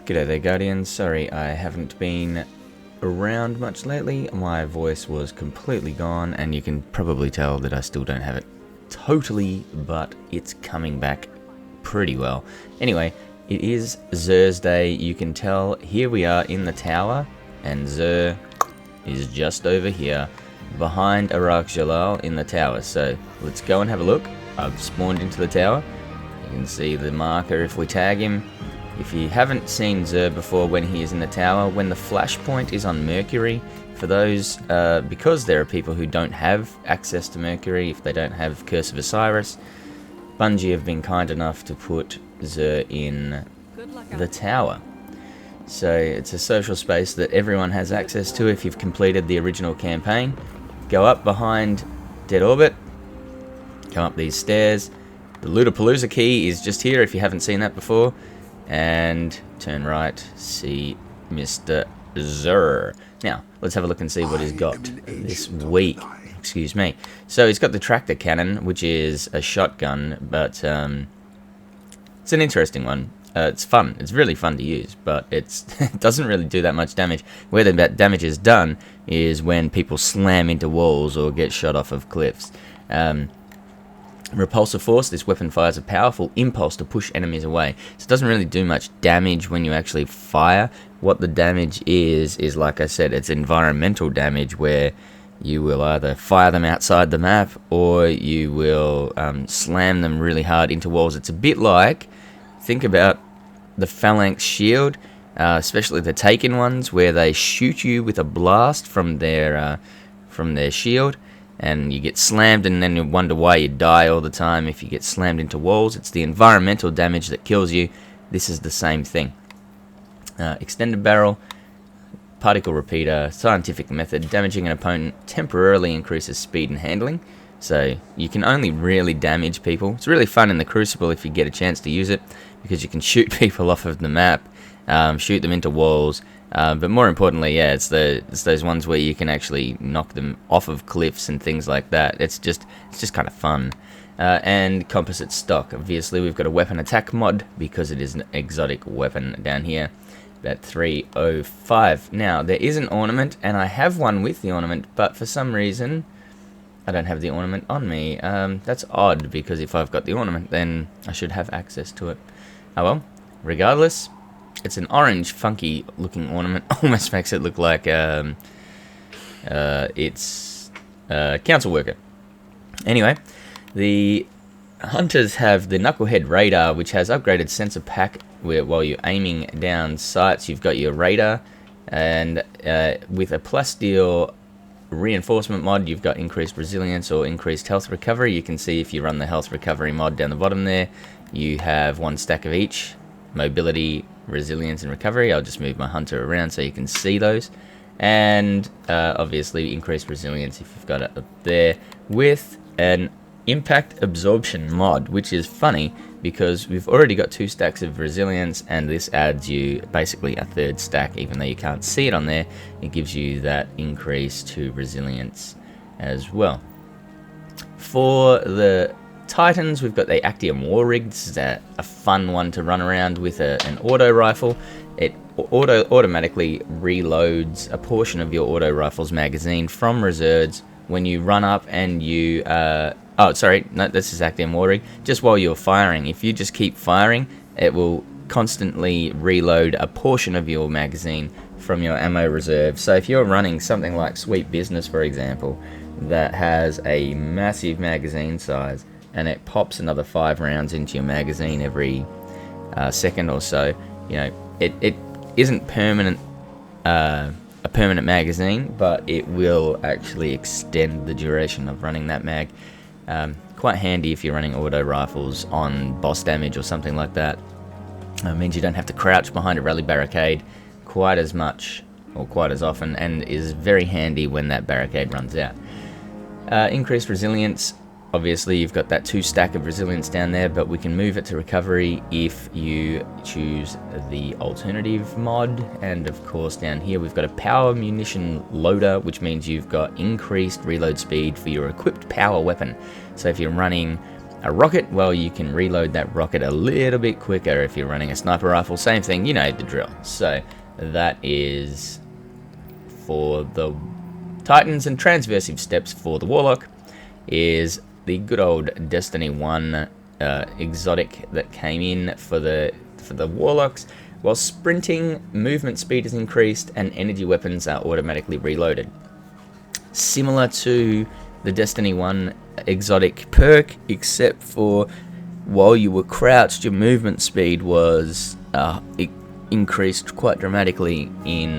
G'day there, Guardians. Sorry I haven't been around much lately. My voice was completely gone, and you can probably tell that I still don't have it totally, but it's coming back pretty well. Anyway, it is Xur's day. You can tell here we are in the tower, and Xur is just over here behind Arak Jalal in the tower. So let's go and have a look. I've spawned into the tower. You can see the marker if we tag him. If you haven't seen Xur before when he is in the tower, when the flashpoint is on Mercury, for those, because there are people who don't have access to Mercury, if they don't have Curse of Osiris, Bungie have been kind enough to put Xur in the tower. So it's a social space that everyone has access to if you've completed the original campaign. Go up behind Dead Orbit, come up these stairs. The Lootapalooza key is just here if you haven't seen that before. And turn right, see Mr. Xur. Now, let's have a look and see what he's got this week. Excuse me. So he's got the tractor cannon, which is a shotgun, but it's an interesting one. It's fun. It's really fun to use, but it doesn't really do that much damage. Where the damage is done is when people slam into walls or get shot off of cliffs. Repulsive force, this weapon fires a powerful impulse to push enemies away. So it doesn't really do much damage when you actually fire. What the damage is like I said, it's environmental damage where you will either fire them outside the map or you will slam them really hard into walls. It's a bit like, think about the Phalanx shield, especially the Taken ones, where they shoot you with a blast from their shield. And you get slammed, and then you wonder why you die all the time if you get slammed into walls. It's the environmental damage that kills you. This is the same thing. Extended barrel, particle repeater, scientific method. Damaging an opponent temporarily increases speed and handling. So you can only really damage people. It's really fun in the Crucible if you get a chance to use it, because you can shoot people off of the map, shoot them into walls. But more importantly, yeah, it's those ones where you can actually knock them off of cliffs and things like that. It's just kind of fun. And composite stock. Obviously, we've got a weapon attack mod because it is an exotic weapon down here. About 305. Now, there is an ornament, and I have one with the ornament, but for some reason, I don't have the ornament on me. That's odd, because if I've got the ornament, then I should have access to it. Oh well, regardless. It's an orange, funky-looking ornament. Almost makes it look like it's a council worker. Anyway, the hunters have the Knucklehead radar, which has upgraded sensor pack. Where while you're aiming down sights, you've got your radar, and with a plasteel reinforcement mod, you've got increased resilience or increased health recovery. You can see if you run the health recovery mod down the bottom there, you have one stack of each. Mobility, resilience, and recovery. I'll just move my hunter around so you can see those. And obviously increased resilience if you've got it up there, with an impact absorption mod, which is funny because we've already got 2 stacks of resilience, and this adds you basically a 3rd stack. Even though you can't see it on there, it gives you that increase to resilience as well. For the Titans, we've got the ACTIUM war rig. This is a fun one to run around with an auto rifle. It automatically reloads a portion of your auto rifle's magazine from reserves when you run up and you oh sorry, no, this is ACTIUM war rig. Just while you're firing, if you just keep firing, it will constantly reload a portion of your magazine from your ammo reserve. So if you're running something like Sweet Business, for example, that has a massive magazine size, and it pops another 5 rounds into your magazine every second or so, you know, it isn't permanent, a permanent magazine, but it will actually extend the duration of running that mag. Quite handy if you're running auto rifles on boss damage or something like that. It means you don't have to crouch behind a rally barricade quite as much or quite as often, and is very handy when that barricade runs out. Increased resilience. Obviously, you've got that 2 stack of resilience down there, but we can move it to recovery if you choose the alternative mod. And of course, down here we've got a power munition loader, which means you've got increased reload speed for your equipped power weapon. So if you're running a rocket, well, you can reload that rocket a little bit quicker if you're running a sniper rifle. Same thing, you know the drill. So that is for the Titans, and transversive steps for the Warlock is the good old Destiny 1 exotic that came in for the Warlocks. While sprinting, movement speed is increased and energy weapons are automatically reloaded. Similar to the Destiny 1 exotic perk, except for while you were crouched, your movement speed was increased quite dramatically in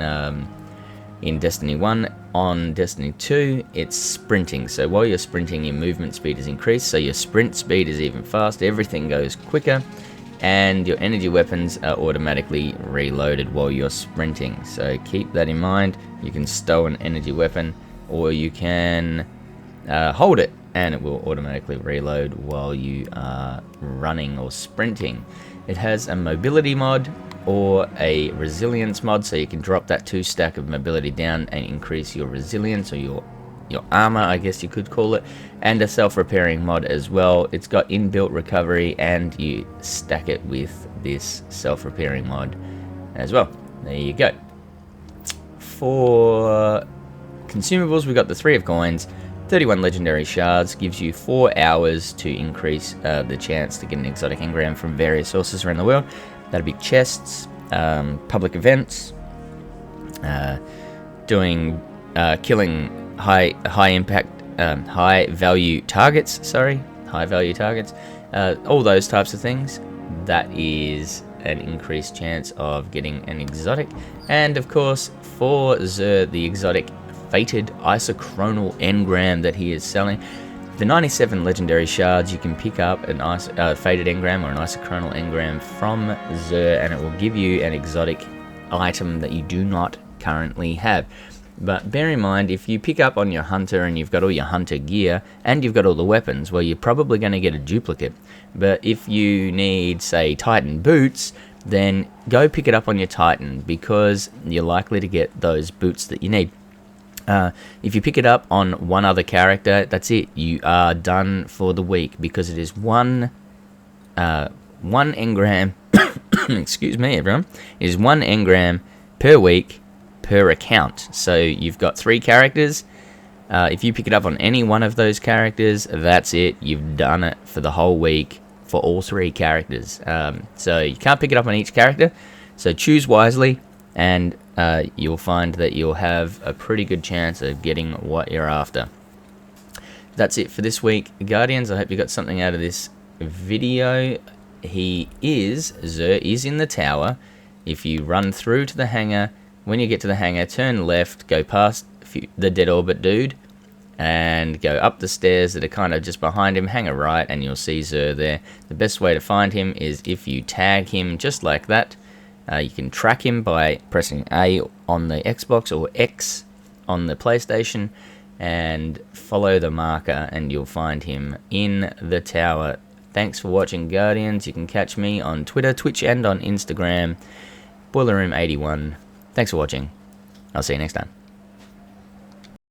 Destiny 1. On Destiny 2, it's sprinting. So while you're sprinting, your movement speed is increased, so your sprint speed is even faster, everything goes quicker, and your energy weapons are automatically reloaded while you're sprinting. So keep that in mind. You can stow an energy weapon, or you can hold it, and it will automatically reload while you are running or sprinting. It has a mobility mod or a resilience mod, so you can drop that 2 stack of mobility down and increase your resilience, or your armor, I guess you could call it, and a self-repairing mod as well. It's got inbuilt recovery, and you stack it with this self-repairing mod as well. There you go. For consumables, we got the 3 of coins, 31 legendary shards, gives you 4 hours to increase the chance to get an exotic engram from various sources around the world. That'll be chests, public events, killing high impact, high value targets. All those types of things. That is an increased chance of getting an exotic. And of course, for Xur, the exotic fated isochronal engram that he is selling. The 97 legendary shards, you can pick up an fated engram or an isochronal engram from Xur, and it will give you an exotic item that you do not currently have. But bear in mind, if you pick up on your hunter and you've got all your hunter gear and you've got all the weapons, well, you're probably going to get a duplicate. But if you need, say, Titan boots, then go pick it up on your Titan, because you're likely to get those boots that you need. If you pick it up on one other character, that's it. You are done for the week, because it is one engram. Excuse me, everyone. It is 1 engram per week per account. So you've got 3 characters. If you pick it up on any one of those characters, that's it. You've done it for the whole week for all 3 characters. So you can't pick it up on each character. So choose wisely, and you'll find that you'll have a pretty good chance of getting what you're after. That's it for this week, Guardians. I hope you got something out of this video. Xur is in the tower. If you run through to the hangar, when you get to the hangar, turn left, go past the dead orbit dude, and go up the stairs that are kind of just behind him, hang a right, and you'll see Xur there. The best way to find him is if you tag him just like that. You can track him by pressing A on the Xbox or X on the PlayStation, and follow the marker, and you'll find him in the tower. Thanks for watching, Guardians. You can catch me on Twitter, Twitch, and on Instagram, BoylerRoom81. Thanks for watching. I'll see you next time.